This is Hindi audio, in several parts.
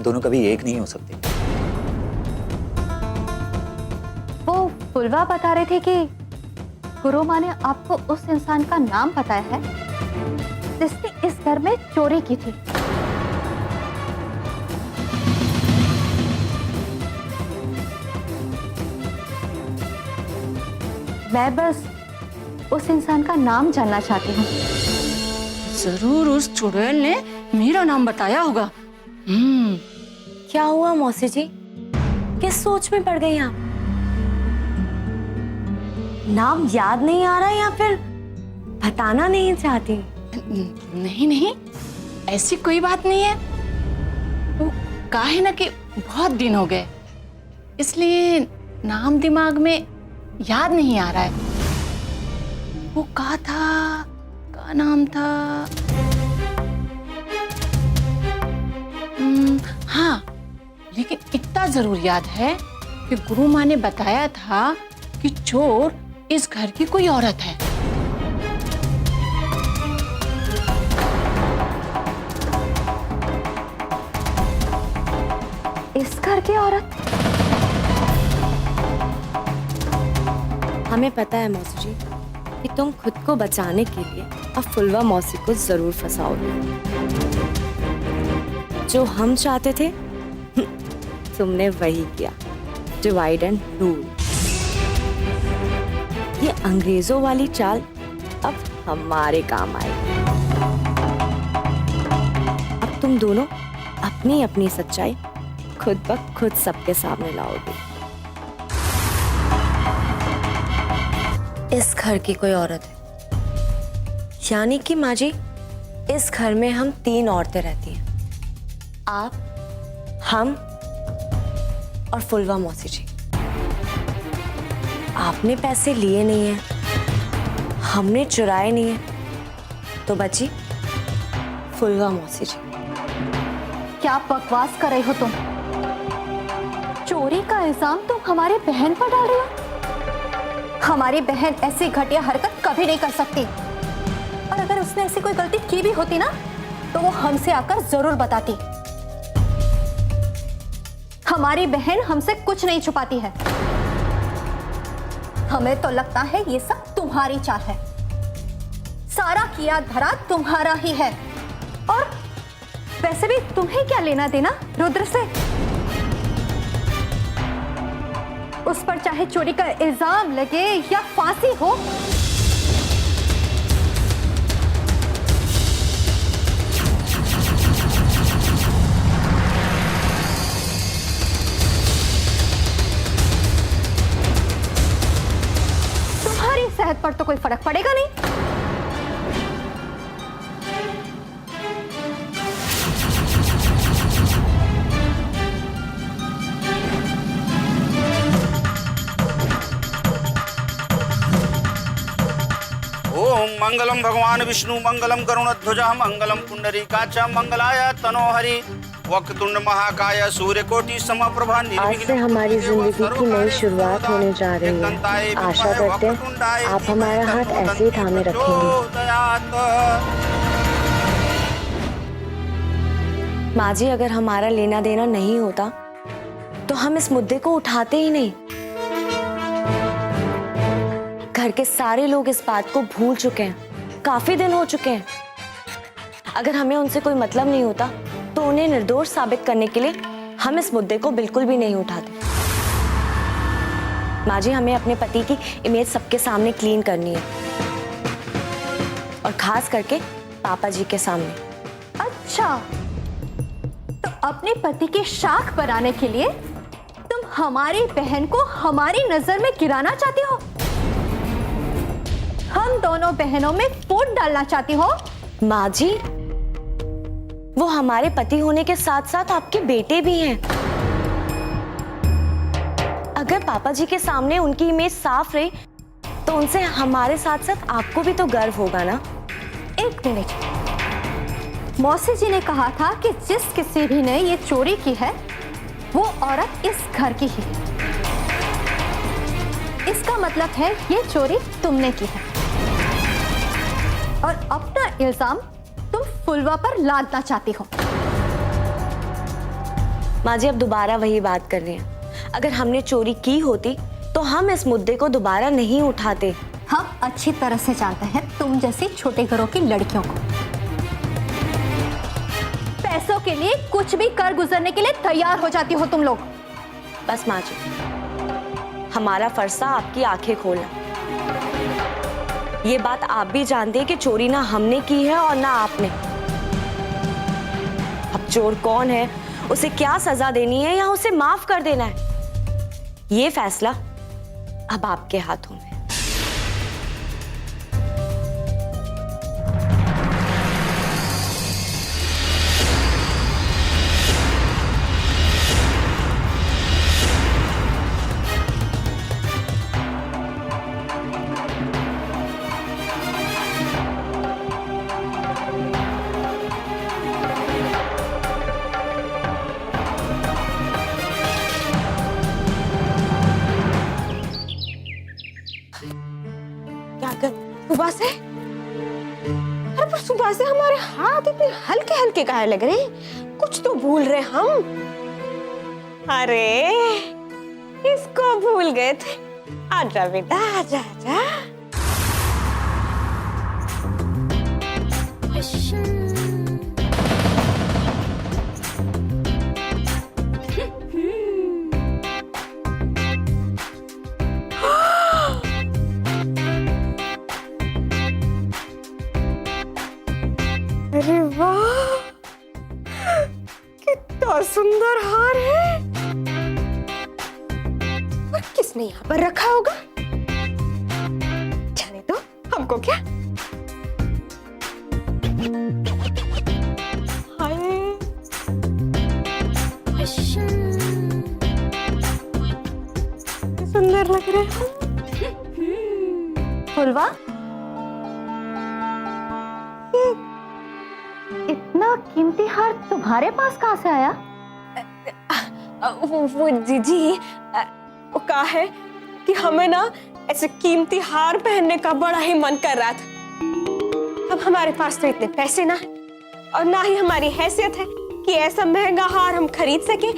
दोनों कभी एक नहीं हो सकते। वो फुलवा बता रहे थे कि गुरु माँ ने आपको उस इंसान का नाम बताया है जिसने इस घर में चोरी की थी। मैं बस उस इंसान का नाम जानना चाहती हूँ। जरूर उस चुड़ैल ने मेरा नाम बताया होगा। क्या हुआ मौसी जी, किस सोच में पड़ गई आप? नाम याद नहीं आ रहा या फिर बताना नहीं चाहती? नहीं नहीं, ऐसी कोई बात नहीं है। वो कहा है ना कि बहुत दिन हो गए, इसलिए नाम दिमाग में याद नहीं आ रहा है। वो कहा था, क्या नाम था? हाँ, लेकिन इतना जरूर याद है कि गुरु माँ ने बताया था कि चोर इस घर की कोई औरत है। इस घर की औरत? हमें पता है मौसी जी कि तुम खुद को बचाने के लिए अब फुलवा मौसी को जरूर फंसाओगे। जो हम चाहते थे तुमने वही किया, डिवाइड एंड रूल। ये अंग्रेजों वाली चाल अब हमारे काम आएगी। अब तुम दोनों अपनी अपनी सच्चाई खुद ब खुद सबके सामने लाओगे। इस घर की कोई औरत है, यानी कि माँ जी इस घर में हम 3 औरतें रहती हैं, आप, हम और फुलवा मौसी जी। आपने पैसे लिए नहीं है, हमने चुराए नहीं है, तो बची फुलवा मौसी जी। क्या बकवास कर रहे हो तुम? चोरी का इल्जाम तुम हमारी बहन पर डाल रहे हो? हमारी बहन ऐसी घटिया हरकत कभी नहीं कर सकती, और अगर उसने ऐसी कोई गलती की भी होती ना तो वो हमसे आकर जरूर बताती। हमारी बहन हमसे कुछ नहीं छुपाती है। हमें तो लगता है ये सब तुम्हारी चाल है, सारा किया धरा तुम्हारा ही है। और वैसे भी तुम्हें क्या लेना देना रुद्र से? उस पर चाहे चोरी का इल्जाम लगे या फांसी हो, तुम्हारी सेहत पर तो कोई फर्क पड़ेगा नहीं। ओम मंगलम भगवान विष्णु मंगलम करुणध्वज मंगलम पुंडरीकाच मंगलाय तनोहरि वक्रतुंड महाकाय सूर्यकोटि समप्रभा। आज से हमारी जिंदगी की नई शुरुआत होने जा रही है। आशा करते हैं आप हमारा हाथ ऐसे ही थामे रखेंगे। माँ जी, अगर हमारा लेना देना नहीं होता तो हम इस मुद्दे को उठाते ही नहीं। घर के सारे लोग इस बात को भूल चुके हैं, काफी दिन हो चुके हैं। अगर हमें उनसे कोई मतलब नहीं होता तो उन्हें निर्दोष साबित करने के लिए हम इस मुद्दे को बिल्कुल भी नहीं उठाते। माँ जी, हमें अपने पति की इमेज सबके सामने क्लीन करनी है, और खास करके पापा जी के सामने। अच्छा, तो अपने पति की शाख बनाने के लिए तुम हमारी बहन को हमारी नजर में गिराना चाहती हो? हम दोनों बहनों में फूट डालना चाहती हो? माँ जी, वो हमारे पति होने के साथ साथ आपके बेटे भी हैं। अगर पापा जी के सामने उनकी इमेज साफ रही तो उनसे हमारे साथ साथ आपको भी तो गर्व होगा ना। एक मिनट, मौसी जी ने कहा था कि जिस किसी भी ने ये चोरी की है वो औरत इस घर की ही है। इसका मतलब है ये चोरी तुमने की है, और अपना इल्जाम तुम फुलवा पर लादना चाहती हो। माँ जी अब दोबारा वही बात कर रहे हैं। अगर हमने चोरी की होती तो हम इस मुद्दे को दोबारा नहीं उठाते। हम अच्छी तरह से जानते हैं तुम जैसी छोटे घरों की लड़कियों को। पैसों के लिए कुछ भी कर गुजरने के लिए तैयार हो जाती हो तुम लोग। बस माँ जी, हमारा फर्ज था आपकी आंखें खोलना। ये बात आप भी जानते हैं कि चोरी ना हमने की है और ना आपने। अब चोर कौन है, उसे क्या सजा देनी है या उसे माफ कर देना है, ये फैसला अब आपके हाथों में है। सुबह से, अरे पर सुबह से हमारे हाथ इतने हल्के हल्के काहे लग रहे हैं? कुछ तो भूल रहे हम। अरे इसको भूल गए थे। आजा बेटा, आजा आजा। अरे वाह, कितना सुंदर हार है। पर किसने यहाँ पर रखा होगा? जाने दो, हमको क्या। हाय, सुंदर लग रहे हो। फुलवा, इतना कीमती हार तुम्हारे पास कहाँ से आया? वो जीजी, वो कहा है कि हमें ना ऐसे कीमती हार पहनने का बड़ा ही मन कर रहा था। अब हमारे पास तो इतने पैसे ना है और ना ही हमारी हैसियत है कि ऐसा महंगा हार हम खरीद सके।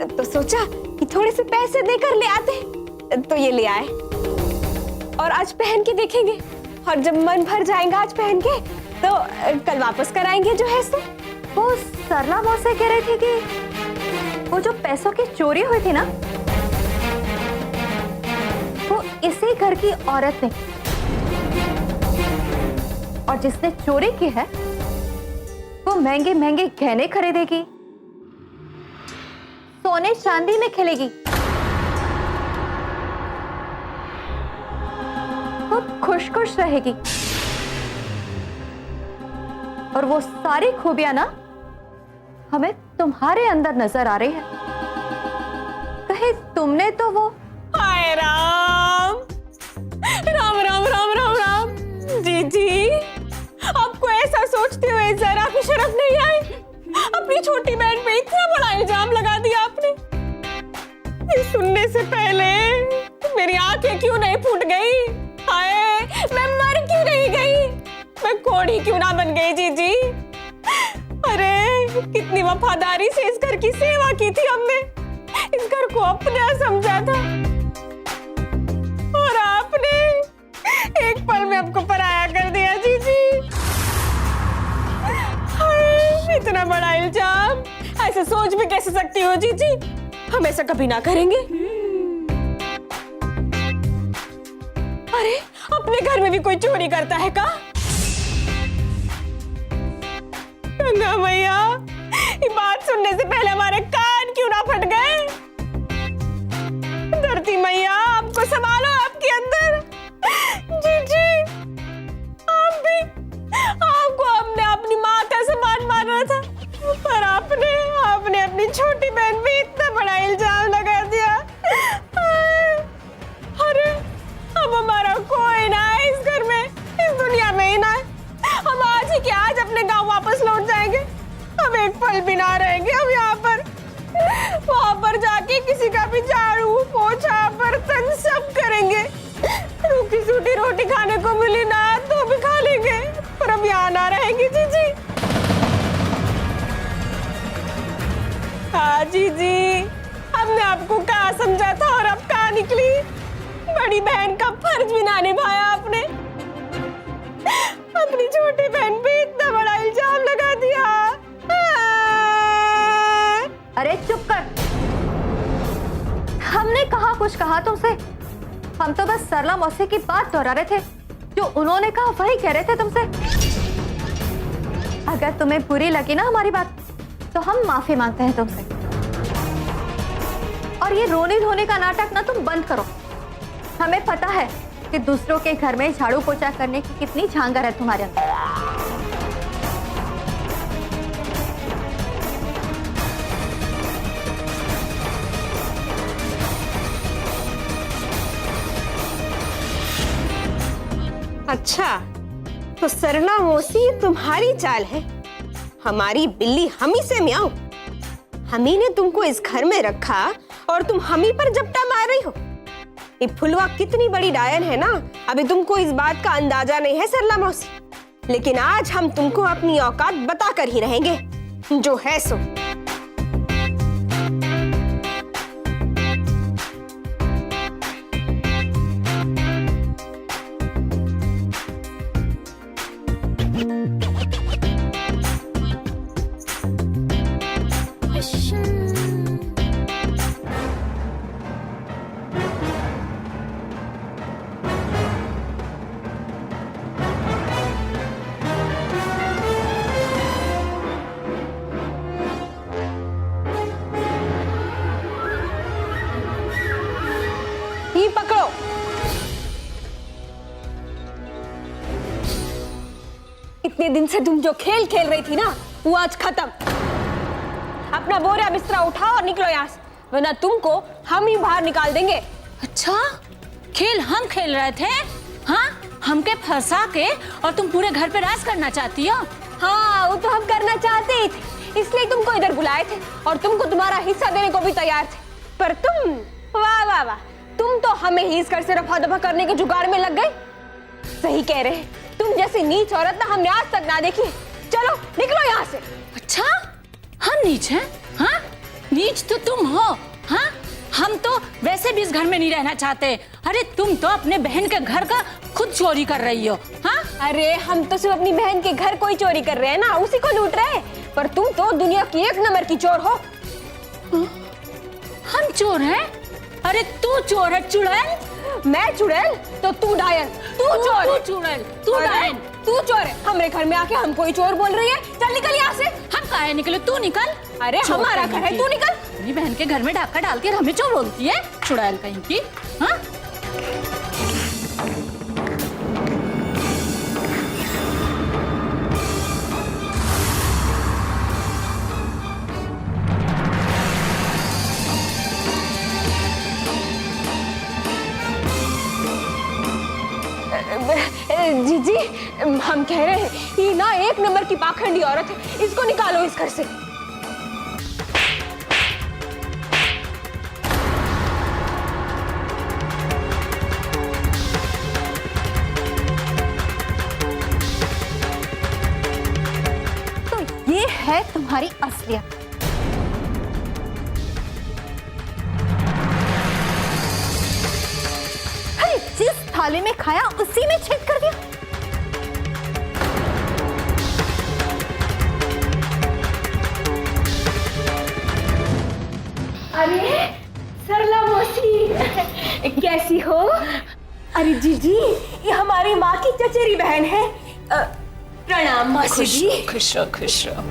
तो सोचा कि थोड़े से पैसे देकर ले आते, तो ये ले आए और आज पहन के देखेंगे। और जब मन भर जाएगा आज पहन के, तो कल वापस कराएंगे जो है सो। वो सरला मौसी कह रही थी कि वो जो पैसों की चोरी हुई थी ना, वो इसी घर की औरत ने, और जिसने चोरी की है वो महंगे महंगे गहने खरीदेगी, सोने चांदी में खेलेगी, वो खुश खुश रहेगी। और वो सारी खूबियां ना हमें तुम्हारे अंदर नजर आ रही है। कहीं तुमने तो वो। हाय राम राम राम राम राम राम। जी आपको ऐसा सोचते हुए जरा भी शर्म नहीं आई? अपनी छोटी बहन पे इतना बड़ा इल्जाम लगा दिया आपने। ये सुनने से पहले मेरी आंखें क्यों नहीं फूट गई? हाय, मैं मर क्यों नहीं गई? मैं कोड़ी क्यों ना बन गई जीजी? अरे कितनी वफादारी से इस घर की सेवा की थी हमने, इस घर को अपना समझा था, और आपने एक पल में आपको पराया कर दिया जीजी। इतना बड़ा इल्जाम ऐसे सोच भी कैसे सकती हो जीजी? हम ऐसा कभी ना करेंगे। अरे अपने घर में भी कोई चोरी करता है का? गंगा मैया, ये बात सुनने से पहले हमारे कान क्यों ना फट गए? धरती मैया, आपको संभालो आपके अंदर। जी आप भी, आपको हमने अपनी माँ का समान माना था, पर आपने अपनी छोटी बहन पे इतना बड़ा इल्जाम लगा दिया। अरे अब हमारा कोई ना है इस घर में, इस दुनिया में ही ना है। हम आज ही क्या आज अपने गांव वापस लौट जाएंगे। हम एक पल भी ना रहेंगे हम यहाँ पर। वहां पर जाके किसी का भी झाड़ू पोछा बर्तन सब करेंगे। रूखी सूखी रोटी खाने को मिली ना तो भी खा लेंगे, पर अब यहाँ ना रहेंगे जीजी। हाँ जीजी, हमने आपको कहा समझा था और अब कहा निकली। बड़ी बहन का फर्ज भी ना निभाया आपने। अपनी छोटी बहन पे इतना बड़ा इल्जाम लगा दिया। अरे चुप कर। हमने कहा कुछ कहा तुमसे? हम तो बस सरला मौसी की बात दोहरा रहे थे, जो उन्होंने कहा वही कह रहे थे तुमसे। अगर तुम्हें बुरी लगी ना हमारी बात, तो हम माफी मांगते हैं तुमसे। और ये रोने धोने का नाटक ना तुम बंद करो। हमें पता है कि दूसरों के घर में झाड़ू पोछा करने की कितनी झांगर है तुम्हारे अंदर। अच्छा, तो सरला मौसी तुम्हारी चाल है। हमारी बिल्ली हमी से म्याऊं। हमी ने तुमको इस घर में रखा और तुम हमी पर जपटा मार रही हो। ये फुलवा कितनी बड़ी डायन है ना, अभी तुमको इस बात का अंदाजा नहीं है सरला मौसी। लेकिन आज हम तुमको अपनी औकात बता कर ही रहेंगे, जो है सो। ये पकड़ो। इतने दिन से तुम जो खेल खेल रही थी ना, वो आज खत्म। अपना बोरा बिस्तरा उठाओ और निकलो यहाँ से, वरना तुमको हम ही बाहर निकाल देंगे। अच्छा, खेल हम खेल रहे थे? हाँ, हमके फंसा के और तुम पूरे घर पे राज करना चाहती हो? हाँ, वो तो हम करना चाहते ही थे, इसलिए तुमको इधर बुलाए थे और तुमको तुम्हारा हिस्सा देने को भी तैयार थे। पर तुम, वाह वाह वाह, तुम तो हमें ही इस घर से रफा दफा करने के जुगाड़ में लग गए। सही कह रहे, तुम जैसी नीच औरत ना हमने आज तक ना देखी। चलो निकलो यहाँ से। अच्छा, हम नीच हैं? हाँ, नीच तो तुम हो। हाँ, हम तो वैसे भी इस घर में नहीं रहना चाहते। अरे तुम तो अपने बहन के घर का खुद चोरी कर रही हो। हाँ, अरे हम तो सिर्फ अपनी बहन के घर को ही चोरी कर रहे हैं ना, उसी को लूट रहे हैं। पर तुम तो दुनिया की एक नंबर की चोर हो। हम चोर हैं? अरे तू चोर है चुड़ैल। मैं चुड़ैल तो तू डायन। तू चोर, तू चुड़ैल, तू डायन। तू चोर है। हमरे घर में आके हमको ही चोर बोल रही है। चल निकल यहाँ से। हम काहे निकले? तू निकल। अरे हमारा घर है, तू निकल। अपनी बहन के घर में डाका डाल के हमें चोर बोलती है, चुड़ैल कहीं की। हाँ, जीजी, हम कह रहे हैं ये ना एक नंबर की पाखंडी औरत है, इसको निकालो इस घर से। तो ये है तुम्हारी असलियत। अरे जिस थाली में खाया उसी में छेद कर दिया। अरे सरला मौसी, कैसी हो? अरे जीजी, ये हमारी माँ की चचेरी बहन है। प्रणाम मौसी जी। खुश रहो, खुश रहो।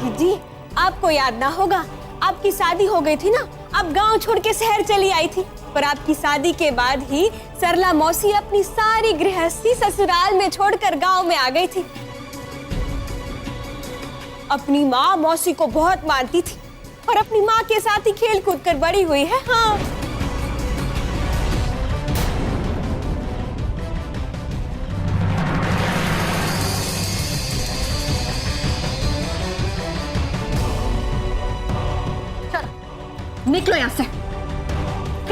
जीजी, आपको याद ना होगा, आपकी शादी हो गई थी ना, आप गांव छोड़ के शहर चली आई थी। पर आपकी शादी के बाद ही सरला मौसी अपनी सारी गृहस्थी ससुराल में छोड़कर गांव में आ गई थी। अपनी माँ मौसी को बहुत मानती थी और अपनी माँ के साथ ही खेल कूद कर बड़ी हुई है। हाँ, चलो निकलो यहाँ से।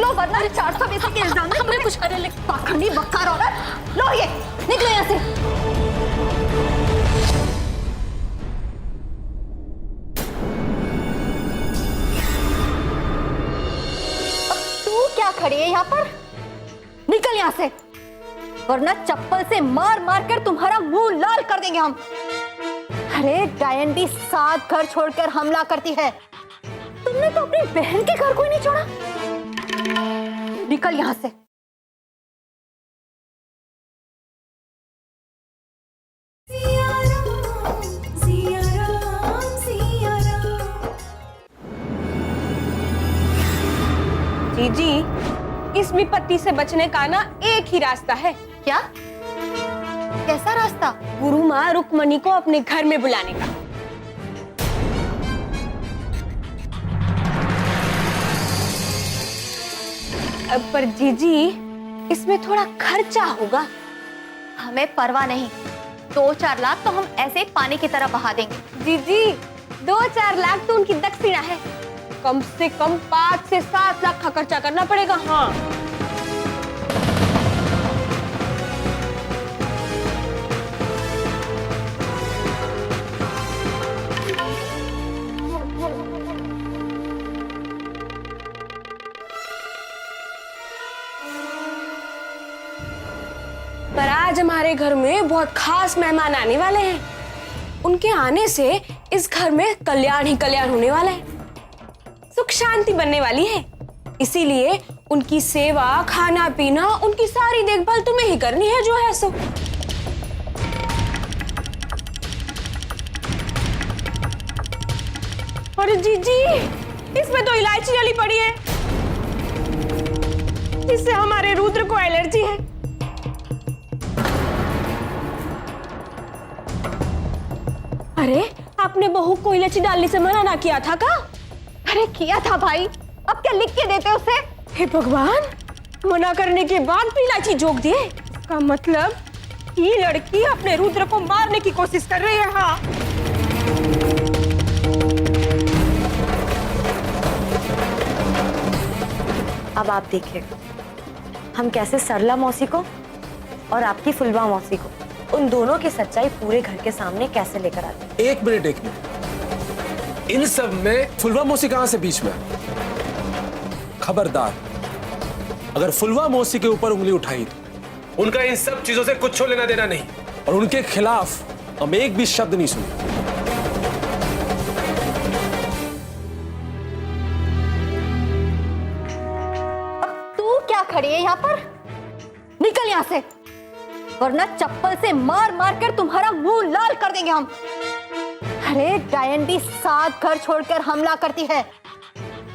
लो, वरना 420 के इल्जाम में हमने कुछ करे लेकिन पाखंडी बक्कार औरत। लो ये, निकलो यहाँ से। खड़ी है यहाँ पर? निकल यहाँ से, वरना चप्पल से मार मार कर तुम्हारा मुंह लाल कर देंगे हम। अरे डायन 7 घर छोड़कर हमला करती है, तुमने तो अपनी बहन के घर कोई नहीं छोड़ा। निकल यहाँ से। जी, इस विपत्ति से बचने का ना एक ही रास्ता है। क्या? कैसा रास्ता? गुरु माँ रुक्मणी को अपने घर में बुलाने का। पर जीजी, इसमें थोड़ा खर्चा होगा। हमें परवाह नहीं, 2-4 लाख तो हम ऐसे पानी की तरह बहा देंगे। जीजी, 2-4 लाख तो उनकी दक्षिणा है, कम से कम 5 से 7 लाख का खर्चा करना पड़ेगा। हाँ, पर आज हमारे घर में बहुत खास मेहमान आने वाले हैं। उनके आने से इस घर में कल्याण ही कल्याण होने वाला है, सुख शांति बनने वाली है। इसीलिए उनकी सेवा, खाना पीना, उनकी सारी देखभाल तुम्हें ही करनी है, जो है सो। अरे जीजी, इसमें तो इलायची डाली पड़ी है, इससे हमारे रुद्र को एलर्जी है। अरे, आपने बहू को इलायची डालने से मना ना किया था का? अरे किया था भाई, अब क्या लिख के देते उसे? हे भगवान, मना करने के बाद भी इलायची जोक दिए। इसका मतलब ये लड़की अपने रुद्र को मारने की कोशिश कर रही है। हाँ, अब आप देखिए हम कैसे सरला मौसी को और आपकी फुलवा मौसी को, उन दोनों की सच्चाई पूरे घर के सामने कैसे लेकर आते हैं। एक मिनट, इन सब में फुलवा मौसी कहां से बीच में? खबरदार, अगर फुलवा मौसी के ऊपर उंगली उठाई तो उनका इन सब चीजों से कुछ लेना देना नहीं, और उनके खिलाफ हम एक भी शब्द नहीं सुने। तू क्या खड़ी है यहाँ पर? निकल यहाँ से, वरना चप्पल से मार मार कर तुम्हारा मुंह लाल कर देंगे हम। अरे डायन 7 घर छोड़कर हमला करती है,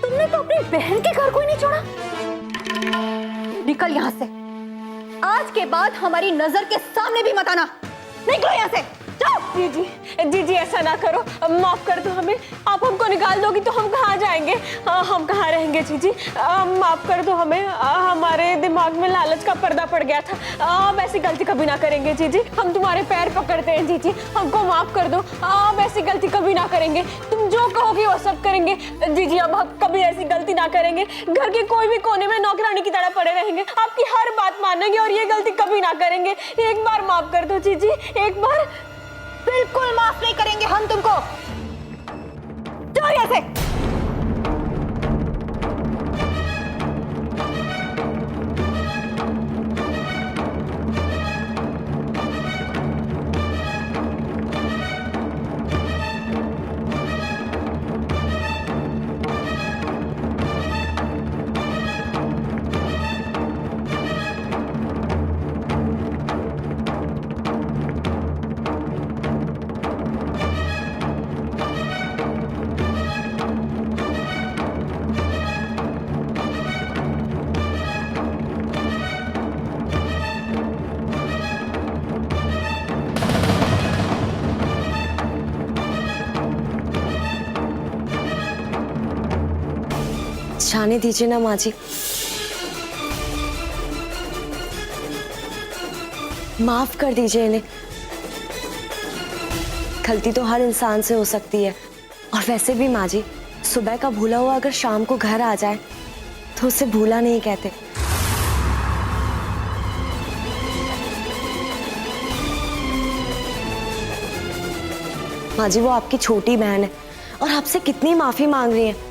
तुमने तो अपनी बहन के घर कोई नहीं छोड़ा। निकल यहाँ से, आज के बाद हमारी नजर के सामने भी मत आना। निकलो यहाँ से, जाओ। जीजी, जीजी ऐसा ना करो, माफ कर दो हमें। आप हमको निकाल दोगी तो हम कहाँ जाएंगे? हम कहाँ रहेंगे? जीजी माफ कर दो हमें, हमारे दिमाग में लालच का पर्दा पड़ गया था। आप ऐसी गलती कभी ना करेंगे जीजी, हम तुम्हारे पैर पकड़ते हैं जीजी, हमको माफ कर दो। आप ऐसी गलती कभी ना करेंगे, तुम जो कहोगे वो सब करेंगे जीजी। अब हम कभी ऐसी गलती ना करेंगे, घर के कोई भी कोने में नौकरानी की तरह पड़े रहेंगे, आपकी हर बात मानेंगे और ये गलती कभी ना करेंगे। एक बार माफ कर दो जीजी, एक बार। बिल्कुल माफ नहीं करेंगे हम तुमको, जाओ यहाँ से। जाने दीजिए ना माँ जी, माफ कर दीजिए इन्हें। गलती तो हर इंसान से हो सकती है, और वैसे भी माँ जी, सुबह का भूला हुआ अगर शाम को घर आ जाए तो उसे भूला नहीं कहते। माँ जी, वो आपकी छोटी बहन है और आपसे कितनी माफी मांग रही है,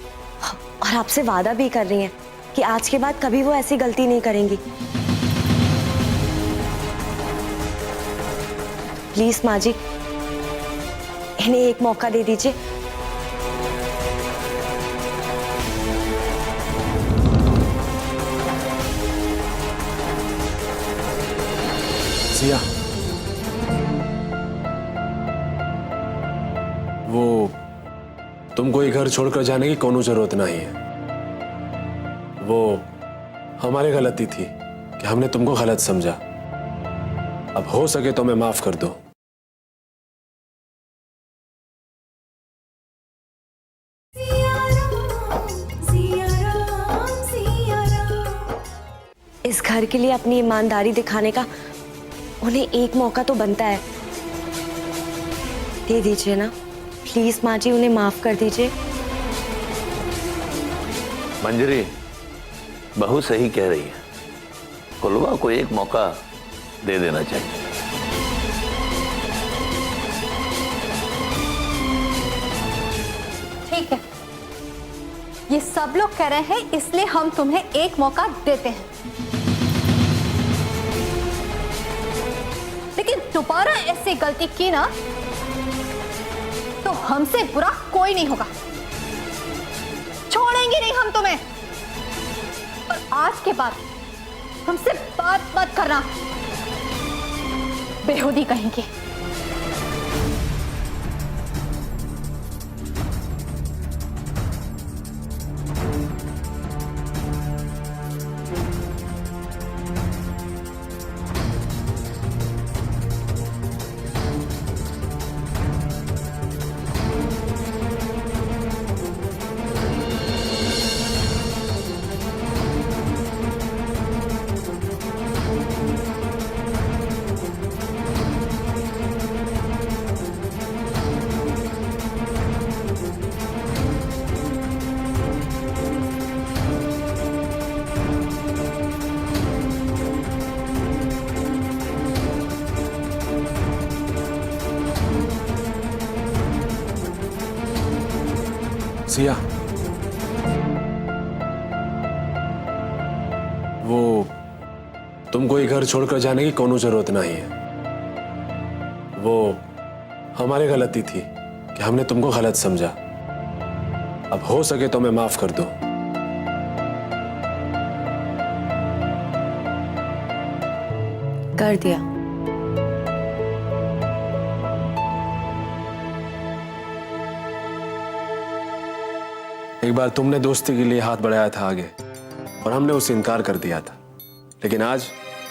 और आपसे वादा भी कर रही हैं कि आज के बाद कभी वो ऐसी गलती नहीं करेंगी। प्लीज माँ जी, इन्हें एक मौका दे दीजिए। सिया, वो तुमको ये घर छोड़कर जाने की कोनो जरूरत नहीं है। वो हमारी गलती थी कि हमने तुमको गलत समझा। अब हो सके तो हमें माफ कर दो। इस घर के लिए अपनी ईमानदारी दिखाने का उन्हें एक मौका तो बनता है। दे दीजिए ना प्लीज माँ जी, उन्हें माफ कर दीजिए। मंजरी बहू सही कह रही है, कुलवा को एक मौका दे देना चाहिए। ठीक है, ये सब लोग कह रहे हैं इसलिए हम तुम्हें एक मौका देते हैं, लेकिन दोबारा ऐसी गलती की ना तो हमसे बुरा कोई नहीं होगा। छोड़ेंगे नहीं हम तुम्हें। और आज के बाद हमसे बात मत करना, बेहुदी कहेंगे। सिया, वो तुमको ये घर छोड़कर जाने की कोनो जरूरत नहीं है। वो हमारी गलती थी कि हमने तुमको गलत समझा। अब हो सके तो हमें माफ कर दो। कर दिया। एक बार तुमने दोस्ती के लिए हाथ बढ़ाया था आगे और हमने उसे इनकार कर दिया था, लेकिन आज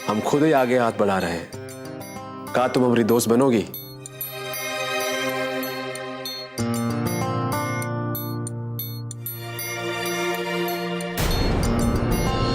हम खुद ही आगे हाथ बढ़ा रहे हैं। कहा तुम हमारी दोस्त बनोगी?